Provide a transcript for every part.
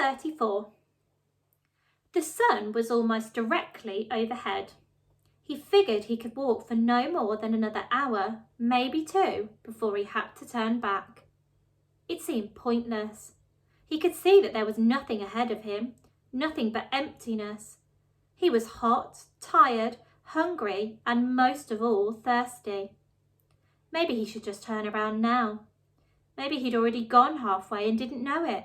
34. The sun was almost directly overhead. He figured he could walk for no more than another hour, maybe 2, before he had to turn back. It seemed pointless. He could see that there was nothing ahead of him, nothing but emptiness. He was hot, tired, hungry, and most of all, thirsty. Maybe he should just turn around now. Maybe he'd already gone halfway and didn't know it.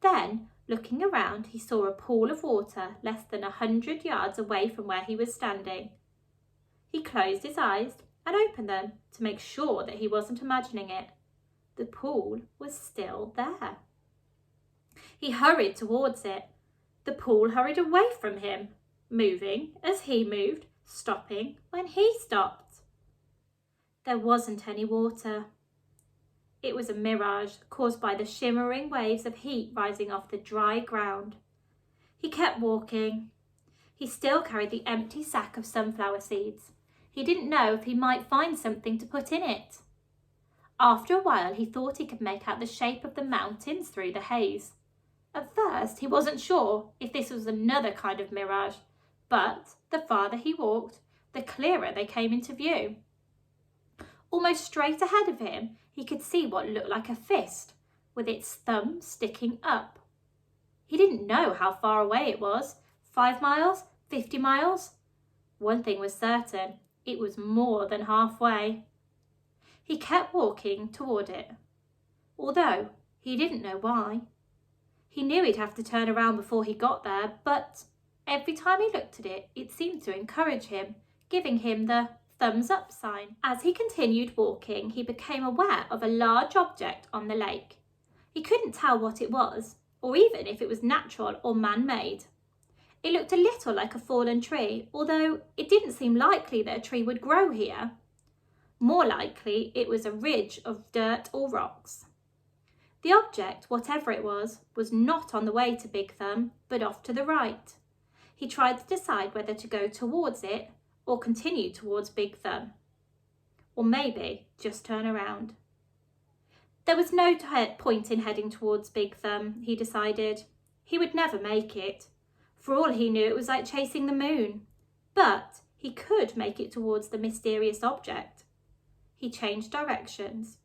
Then, looking around, he saw a pool of water less than 100 yards away from where he was standing. He closed his eyes and opened them to make sure that he wasn't imagining it. The pool was still there. He hurried towards it. The pool hurried away from him, moving as he moved, stopping when he stopped. There wasn't any water. It was a mirage caused by the shimmering waves of heat rising off the dry ground. He kept walking. He still carried the empty sack of sunflower seeds. He didn't know if he might find something to put in it. After a while, he thought he could make out the shape of the mountains through the haze. At first, he wasn't sure if this was another kind of mirage, but the farther he walked, the clearer they came into view. Almost straight ahead of him, he could see what looked like a fist, with its thumb sticking up. He didn't know how far away it was, 5 miles, 50 miles. One thing was certain, it was more than halfway. He kept walking toward it, although he didn't know why. He knew he'd have to turn around before he got there, but every time he looked at it, it seemed to encourage him, giving him the thumbs up sign. As he continued walking, he became aware of a large object on the lake. He couldn't tell what it was, or even if it was natural or man-made. It looked a little like a fallen tree, although it didn't seem likely that a tree would grow here. More likely, it was a ridge of dirt or rocks. The object, whatever it was not on the way to Big Thumb, but off to the right. He tried to decide whether to go towards it or continue towards Big Thumb. Or maybe just turn around. There was no point in heading towards Big Thumb, he decided. He would never make it. For all he knew, it was like chasing the moon. But he could make it towards the mysterious object. He changed directions.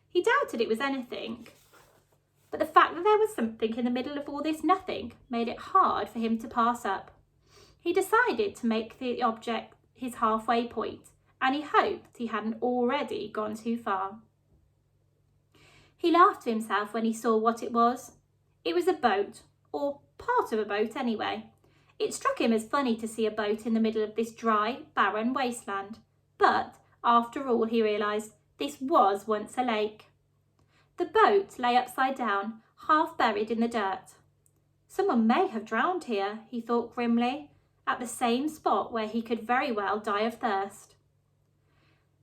He doubted it was anything. But the fact that there was something in the middle of all this nothing made it hard for him to pass up. He decided to make the object his halfway point, and he hoped he hadn't already gone too far. He laughed to himself when he saw what it was. It was a boat, or part of a boat anyway. It struck him as funny to see a boat in the middle of this dry, barren wasteland. But, after all, he realised this was once a lake. The boat lay upside down, half buried in the dirt. Someone may have drowned here, he thought grimly, at the same spot where he could very well die of thirst.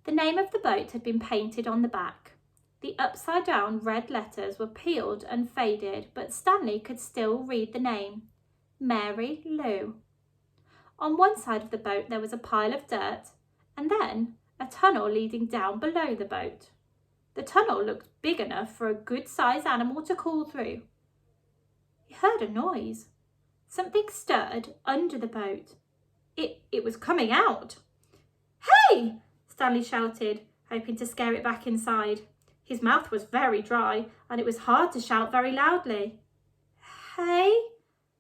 The name of the boat had been painted on the back. The upside-down red letters were peeled and faded, but Stanley could still read the name, Mary Lou. On one side of the boat there was a pile of dirt, and then a tunnel leading down below the boat. The tunnel looked big enough for a good-sized animal to crawl through. He heard a noise. Something stirred under the boat. It was coming out. "Hey!" Stanley shouted, hoping to scare it back inside. His mouth was very dry, and it was hard to shout very loudly. "Hey?"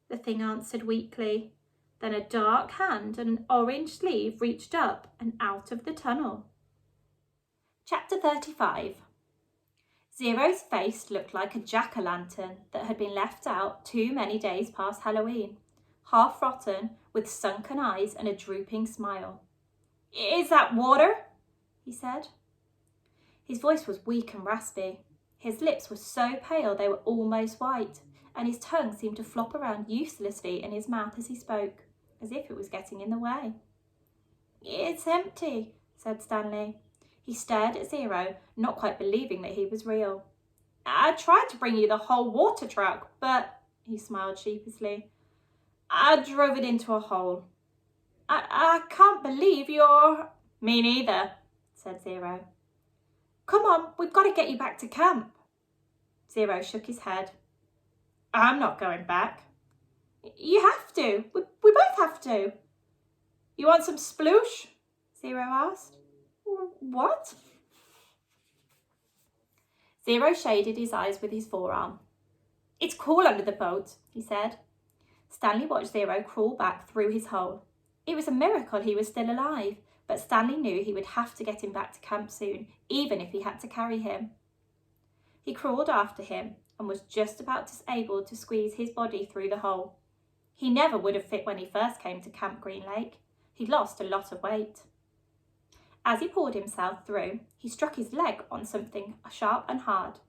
the thing answered weakly. Then a dark hand and an orange sleeve reached up and out of the tunnel. Chapter 35. Zero's face looked like a jack-o'-lantern that had been left out too many days past Halloween, half rotten, with sunken eyes and a drooping smile. "Is that water?" he said. His voice was weak and raspy. His lips were so pale they were almost white, and his tongue seemed to flop around uselessly in his mouth as he spoke, as if it was getting in the way. "It's empty," said Stanley. He stared at Zero, not quite believing that he was real. "I tried to bring you the whole water truck, but," he smiled sheepishly, "I drove it into a hole. I can't believe you're—" "Me neither," said Zero. "Come on, we've got to get you back to camp." Zero shook his head. I'm not going back. You have to. We both have to. You want some sploosh? Zero asked. What? Zero shaded his eyes with his forearm. It's cool under the boat, he said. Stanley watched Zero crawl back through his hole. It was a miracle he was still alive, but Stanley knew he would have to get him back to camp soon, even if he had to carry him. He crawled after him and was just about able to squeeze his body through the hole. He never would have fit when he first came to Camp Green Lake. He'd lost a lot of weight. As he pulled himself through, he struck his leg on something sharp and hard.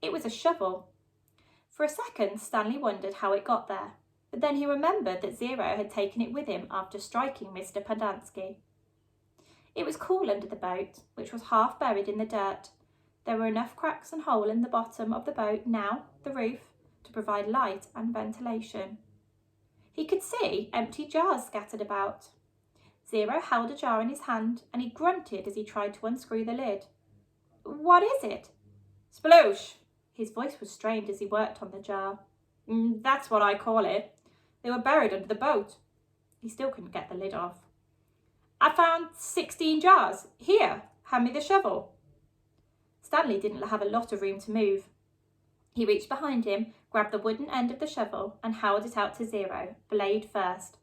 It was a shovel. For a second, Stanley wondered how it got there, but then he remembered that Zero had taken it with him after striking Mr. Pendanski. It was cool under the boat, which was half buried in the dirt. There were enough cracks and holes in the bottom of the boat, now the roof, to provide light and ventilation. He could see empty jars scattered about. Zero held a jar in his hand and he grunted as he tried to unscrew the lid. What is it? Sploosh! His voice was strained as he worked on the jar. That's what I call it. They were buried under the boat. He still couldn't get the lid off. I found 16 jars. Here, hand me the shovel. Stanley didn't have a lot of room to move. He reached behind him, grabbed the wooden end of the shovel and held it out to Zero, blade first.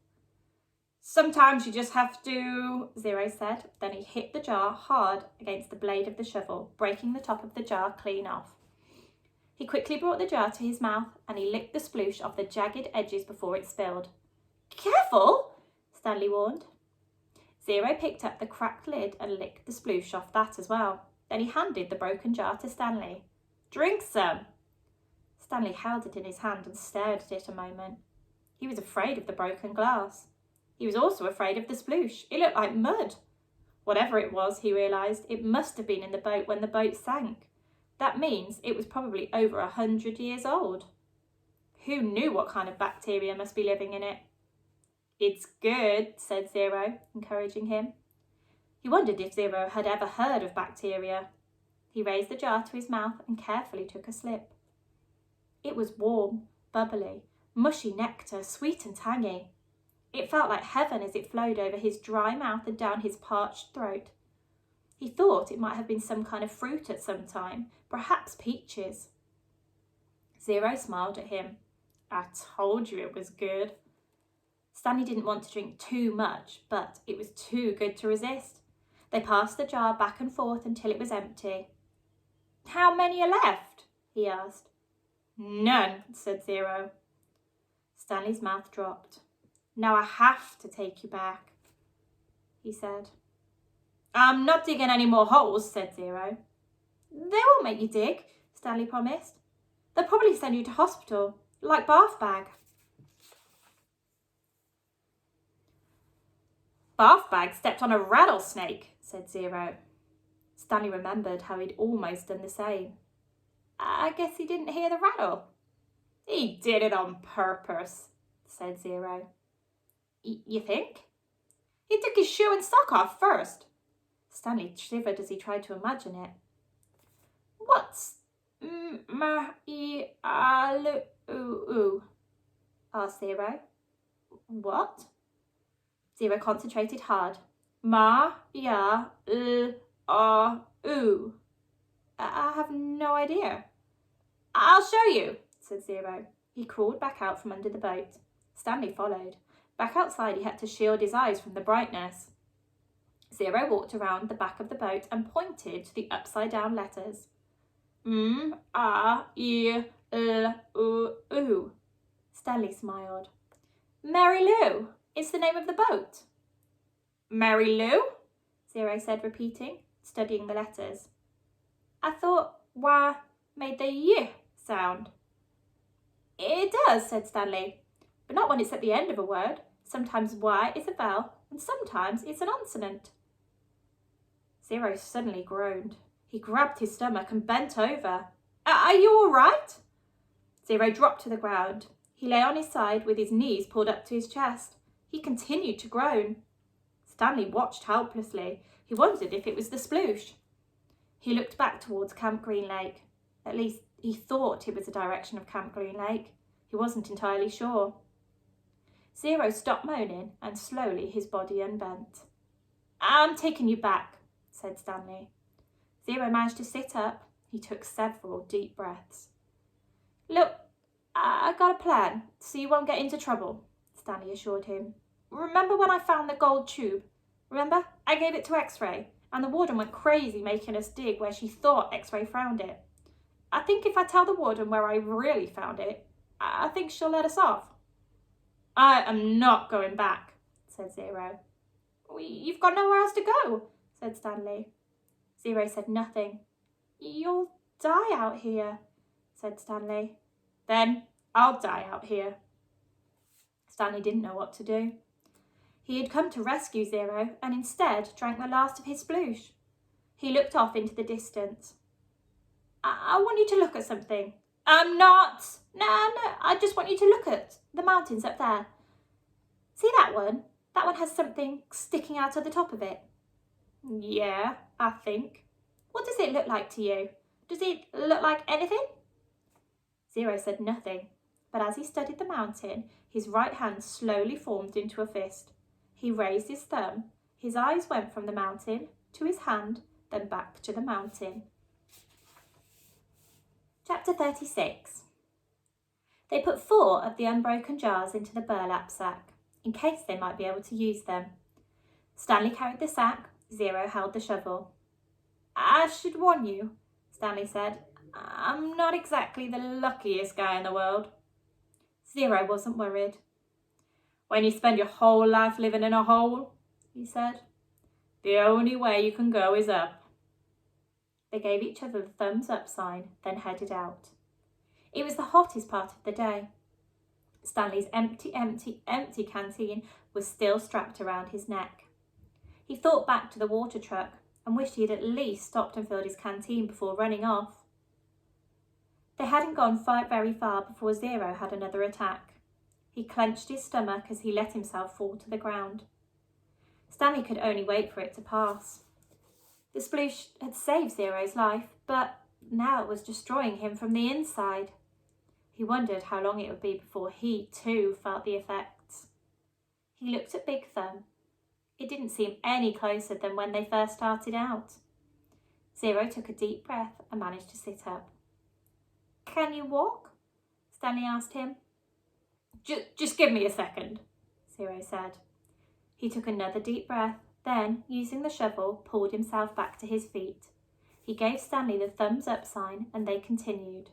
Sometimes you just have to, Zero said. Then he hit the jar hard against the blade of the shovel, breaking the top of the jar clean off. He quickly brought the jar to his mouth and he licked the sploosh off the jagged edges before it spilled. Careful, Stanley warned. Zero picked up the cracked lid and licked the sploosh off that as well. Then he handed the broken jar to Stanley. Drink some. Stanley held it in his hand and stared at it a moment. He was afraid of the broken glass. He was also afraid of the sploosh. It looked like mud. Whatever it was, he realised, it must have been in the boat when the boat sank. That means it was probably over 100 years old. Who knew what kind of bacteria must be living in it? It's good, said Zero, encouraging him. He wondered if Zero had ever heard of bacteria. He raised the jar to his mouth and carefully took a sip. It was warm, bubbly, mushy nectar, sweet and tangy. It felt like heaven as it flowed over his dry mouth and down his parched throat. He thought it might have been some kind of fruit at some time, perhaps peaches. Zero smiled at him. I told you it was good. Stanley didn't want to drink too much, but it was too good to resist. They passed the jar back and forth until it was empty. How many are left? He asked. None, said Zero. Stanley's mouth dropped. Now I have to take you back, he said. I'm not digging any more holes, said Zero. They won't make you dig, Stanley promised. They'll probably send you to hospital, like Bath Bag. Bath Bag stepped on a rattlesnake, said Zero. Stanley remembered how he'd almost done the same. I guess he didn't hear the rattle. He did it on purpose, said Zero. You think? He took his shoe and sock off first. Stanley shivered as he tried to imagine it. What's ma-i-a-lu-u? asked Zero. What? Zero concentrated hard. Ma-ya-l-a-u. I have no idea. I'll show you, said Zero. He crawled back out from under the boat. Stanley followed. Back outside, he had to shield his eyes from the brightness. Zero walked around the back of the boat and pointed to the upside-down letters. M-a-i-l-u-u. Stanley smiled. Mary Lou. It's the name of the boat. Mary Lou? Zero said, repeating, studying the letters. I thought wah made the y sound. It does, said Stanley, but not when it's at the end of a word. Sometimes Y is a vowel and sometimes it's an consonant. Zero suddenly groaned. He grabbed his stomach and bent over. Are you all right? Zero dropped to the ground. He lay on his side with his knees pulled up to his chest. He continued to groan. Stanley watched helplessly. He wondered if it was the sploosh. He looked back towards Camp Green Lake. At least he thought it was the direction of Camp Green Lake. He wasn't entirely sure. Zero stopped moaning and slowly his body unbent. "I'm taking you back," said Stanley. Zero managed to sit up. He took several deep breaths. "Look, I got a plan, so you won't get into trouble," Stanley assured him. "Remember when I found the gold tube? Remember? I gave it to X-Ray, and the warden went crazy making us dig where she thought X-Ray found it. I think if I tell the warden where I really found it, I think she'll let us off." "I am not going back," said Zero. "You've got nowhere else to go," said Stanley. Zero said nothing. "You'll die out here," said Stanley. "Then I'll die out here." Stanley didn't know what to do. He had come to rescue Zero and instead drank the last of his sploosh. He looked off into the distance. I want you to look at something." "I'm not." No, I just want you to look at the mountains up there. See that one? That one has something sticking out of the top of it." "Yeah, I think." "What does it look like to you? Does it look like anything?" Zero said nothing, but as he studied the mountain, his right hand slowly formed into a fist. He raised his thumb. His eyes went from the mountain to his hand, then back to the mountain. Chapter 36. They put 4 of the unbroken jars into the burlap sack, in case they might be able to use them. Stanley carried the sack. Zero held the shovel. "I should warn you," Stanley said, "I'm not exactly the luckiest guy in the world." Zero wasn't worried. "When you spend your whole life living in a hole," he said, "the only way you can go is up." They gave each other the thumbs up sign, then headed out. It was the hottest part of the day. Stanley's empty canteen was still strapped around his neck. He thought back to the water truck and wished he had at least stopped and filled his canteen before running off. They hadn't gone very far before Zero had another attack. He clenched his stomach as he let himself fall to the ground. Stanley could only wait for it to pass. The sploosh had saved Zero's life, but now it was destroying him from the inside. He wondered how long it would be before he, too, felt the effects. He looked at Big Thumb. It didn't seem any closer than when they first started out. Zero took a deep breath and managed to sit up. "Can you walk?" Stanley asked him. Just give me a second," Zero said. He took another deep breath, then, using the shovel, pulled himself back to his feet. He gave Stanley the thumbs up sign and they continued.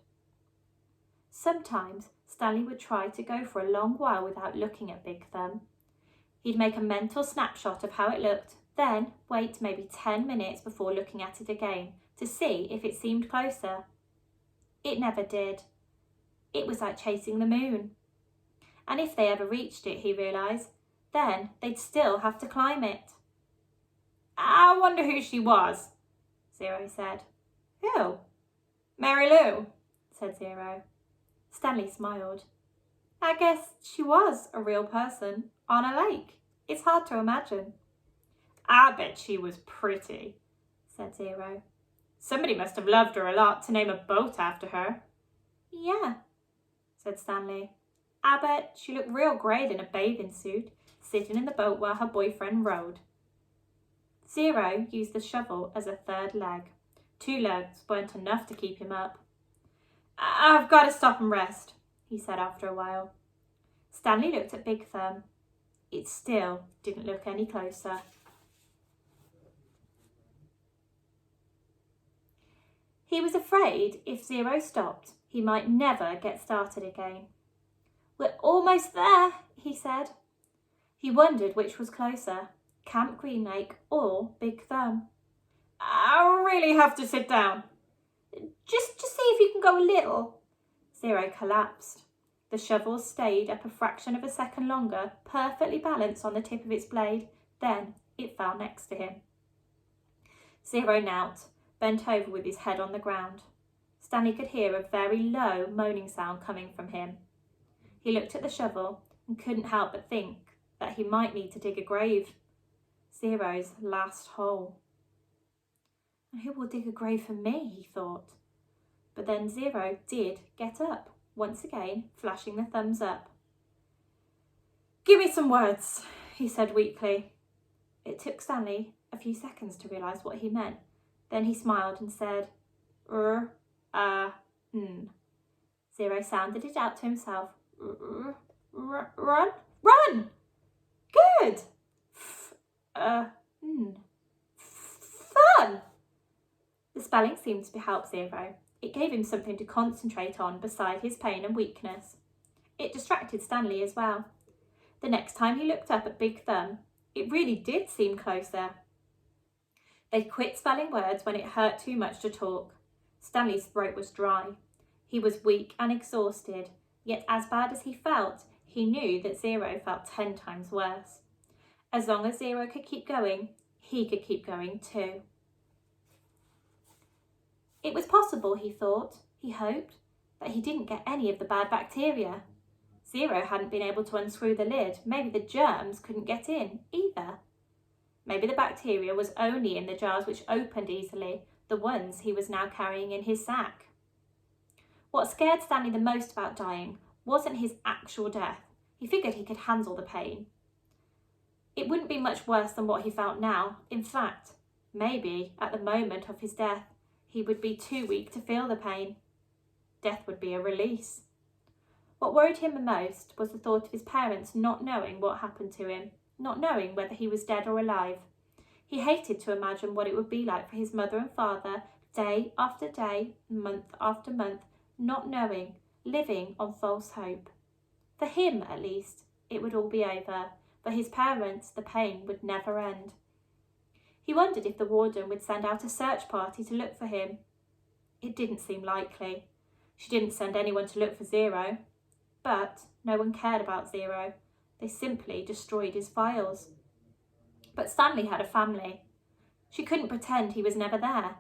Sometimes Stanley would try to go for a long while without looking at Big Thumb. He'd make a mental snapshot of how it looked, then wait maybe 10 minutes before looking at it again to see if it seemed closer. It never did. It was like chasing the moon. And if they ever reached it, he realised, then they'd still have to climb it. "I wonder who she was," Zero said. "Who?" "Mary Lou," said Zero. Stanley smiled. "I guess she was a real person on a lake. It's hard to imagine." "I bet she was pretty," said Zero. "Somebody must have loved her a lot to name a boat after her." "Yeah," said Stanley. "I bet she looked real great in a bathing suit, sitting in the boat while her boyfriend rowed." Zero used the shovel as a third leg. 2 legs weren't enough to keep him up. "I've got to stop and rest," he said after a while. Stanley looked at Big Thumb. It still didn't look any closer. He was afraid if Zero stopped, he might never get started again. "We're almost there," he said. He wondered which was closer, Camp Green Lake or Big Thumb. "I really have to sit down." Just see if you can go a little." Zero collapsed. The shovel stayed up a fraction of a second longer, perfectly balanced on the tip of its blade. Then it fell next to him. Zero knelt, bent over with his head on the ground. Stanley could hear a very low moaning sound coming from him. He looked at the shovel and couldn't help but think that he might need to dig a grave. Zero's last hole. "And who will dig a grave for me?" he thought. But then Zero did get up. once again flashing the thumbs up. "Give me some words," he said weakly. It took Stanley a few seconds to realise what he meant. Then he smiled and said, n. Zero sounded it out to himself. Run? Run! Good! Fun! The spelling seemed to help Zero. It gave him something to concentrate on beside his pain and weakness. It distracted Stanley as well. The next time he looked up at Big Thumb, it really did seem closer. They'd quit spelling words when it hurt too much to talk. Stanley's throat was dry. He was weak and exhausted, yet as bad as he felt, he knew that Zero felt 10 times worse. As long as Zero could keep going, he could keep going too. It was possible, he thought, he hoped, that he didn't get any of the bad bacteria. Zero hadn't been able to unscrew the lid. Maybe the germs couldn't get in either. Maybe the bacteria was only in the jars which opened easily, the ones he was now carrying in his sack. What scared Stanley the most about dying wasn't his actual death. He figured he could handle the pain. It wouldn't be much worse than what he felt now. In fact, maybe at the moment of his death, he would be too weak to feel the pain. Death would be a release. What worried him the most was the thought of his parents not knowing what happened to him, not knowing whether he was dead or alive. He hated to imagine what it would be like for his mother and father, day after day, month after month, not knowing, living on false hope. For him, at least, it would all be over. For his parents, the pain would never end. He wondered if the warden would send out a search party to look for him. It didn't seem likely. She didn't send anyone to look for Zero. But no one cared about Zero. They simply destroyed his files. But Stanley had a family. She couldn't pretend he was never there.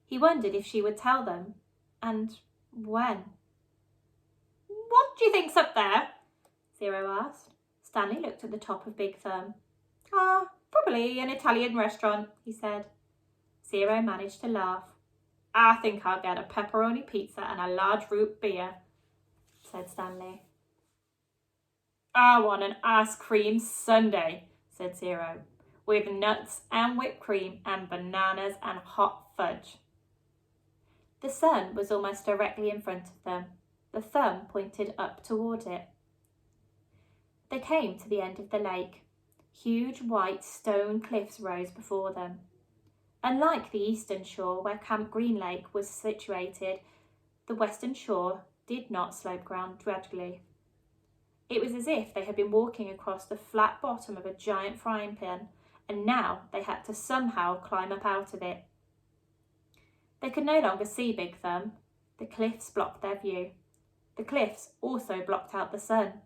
He wondered if she would tell them, and when. "What do you think's up there?" Zero asked. Stanley looked at the top of Big Thumb. Probably an Italian restaurant," he said. Zero managed to laugh. "I think I'll get a pepperoni pizza and a large root beer," said Stanley. "I want an ice cream sundae," said Zero, "with nuts and whipped cream and bananas and hot fudge." The sun was almost directly in front of them. The thumb pointed up toward it. They came to the end of the lake. Huge white stone cliffs rose before them. Unlike the eastern shore where Camp Green Lake was situated, the western shore did not slope gradually. It was as if they had been walking across the flat bottom of a giant frying pan, and now they had to somehow climb up out of it. They could no longer see Big Thumb. The cliffs blocked their view. The cliffs also blocked out the sun.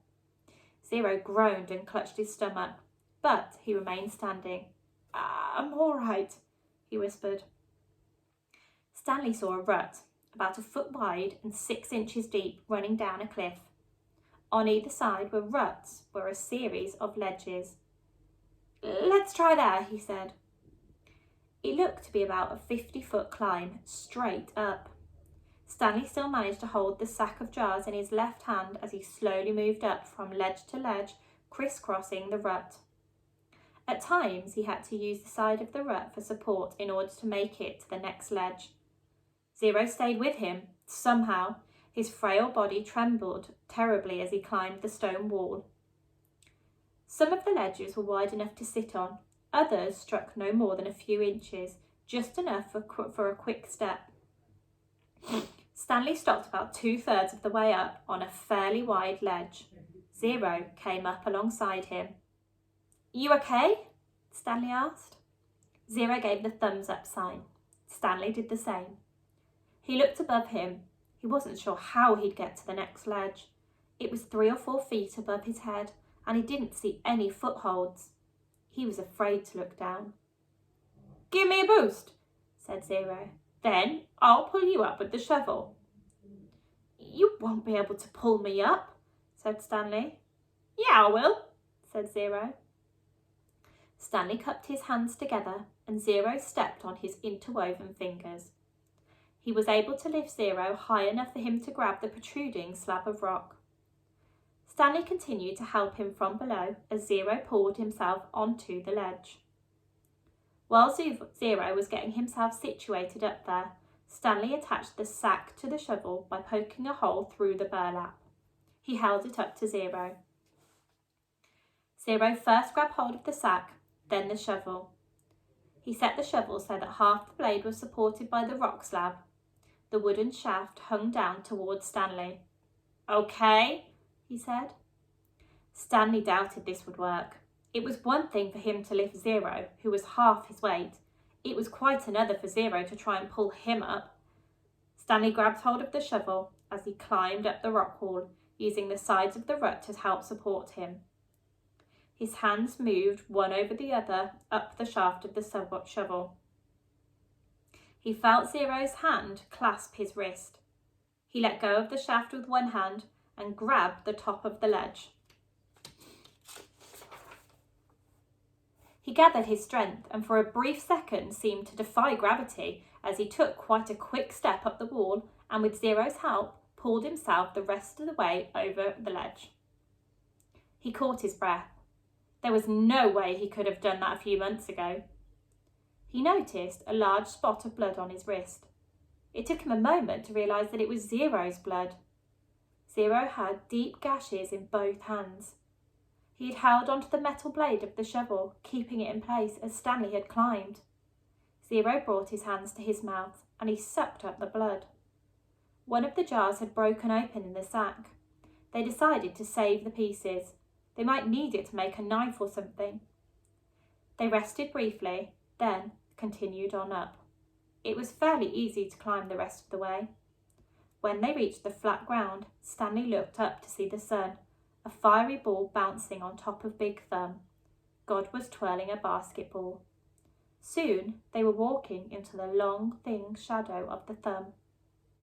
Zero groaned and clutched his stomach, but he remained standing. "I'm all right," he whispered. Stanley saw a rut, about a foot wide and 6 inches deep, running down a cliff. On either side were a series of ledges. "Let's try there," he said. It looked to be about a 50-foot climb, straight up. Stanley still managed to hold the sack of jars in his left hand as he slowly moved up from ledge to ledge, crisscrossing the rut. At times, he had to use the side of the rut for support in order to make it to the next ledge. Zero stayed with him. Somehow, his frail body trembled terribly as he climbed the stone wall. Some of the ledges were wide enough to sit on. Others struck no more than a few inches, just enough for a quick step. Stanley stopped about 2/3 of the way up on a fairly wide ledge. Zero came up alongside him. "You okay?" Stanley asked. Zero gave the thumbs up sign. Stanley did the same. He looked above him. He wasn't sure how he'd get to the next ledge. It was 3 or 4 feet above his head, and he didn't see any footholds. He was afraid to look down. "Give me a boost," said Zero. "Then I'll pull you up with the shovel." "You won't be able to pull me up," said Stanley. "Yeah, I will," said Zero. Stanley cupped his hands together and Zero stepped on his interwoven fingers. he was able to lift Zero high enough for him to grab the protruding slab of rock. Stanley continued to help him from below as Zero pulled himself onto the ledge. While Zero was getting himself situated up there, Stanley attached the sack to the shovel by poking a hole through the burlap. He held it up to Zero. Zero first grabbed hold of the sack, then the shovel. He set the shovel so that half the blade was supported by the rock slab. The wooden shaft hung down towards Stanley. "Okay," he said. Stanley doubted this would work. It was one thing for him to lift Zero, who was half his weight. It was quite another for Zero to try and pull him up. Stanley grabbed hold of the shovel as he climbed up the rock wall, using the sides of the rut to help support him. His hands moved one over the other up the shaft of the shovel. He felt Zero's hand clasp his wrist. He let go of the shaft with one hand and grabbed the top of the ledge. He gathered his strength and for a brief second seemed to defy gravity as he took quite a quick step up the wall and with Zero's help pulled himself the rest of the way over the ledge. He caught his breath. There was no way he could have done that a few months ago. He noticed a large spot of blood on his wrist. It took him a moment to realise that it was Zero's blood. Zero had deep gashes in both hands. He had held onto the metal blade of the shovel, keeping it in place as Stanley had climbed. Zero brought his hands to his mouth and he sucked up the blood. One of the jars had broken open in the sack. They decided to save the pieces. They might need it to make a knife or something. They rested briefly, then continued on up. It was fairly easy to climb the rest of the way. When they reached the flat ground, Stanley looked up to see the sun, a fiery ball bouncing on top of Big Thumb. God was twirling a basketball. Soon they were walking into the long, thin shadow of the thumb.